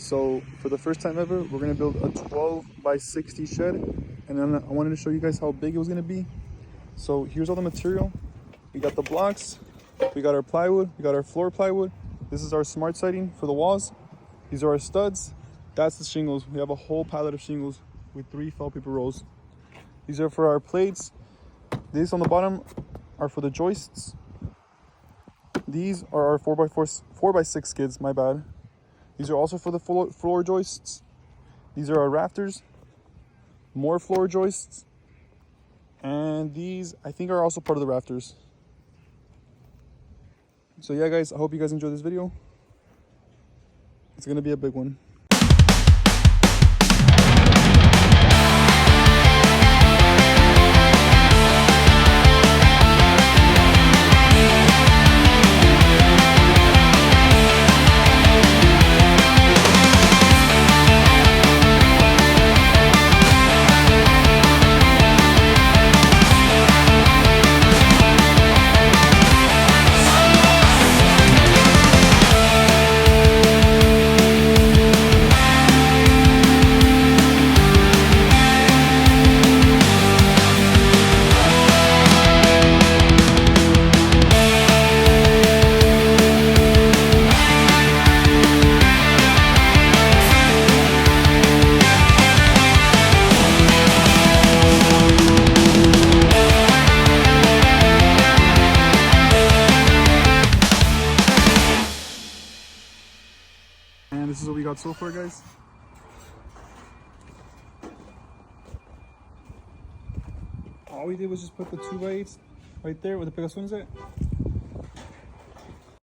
So for the first time ever, we're gonna build a 12 by 60 shed, and then I wanted to show you guys how big it was gonna be. So here's all the material. We got the blocks, we got our plywood, we got our floor plywood. This is our smart siding for the walls. These are our studs. That's the shingles. We have a whole pallet of shingles with 3 felt paper rolls. These are for our plates. These on the bottom are for the joists. These are our 4x6 skids, my bad. These are also for the floor joists. These are our rafters, more floor joists. And these, I think, are also part of the rafters. So yeah, guys, I hope you guys enjoyed this video. It's gonna be a big one. And this is what we got so far, guys. All we did was just put the 2x8s right there with the pegazones at.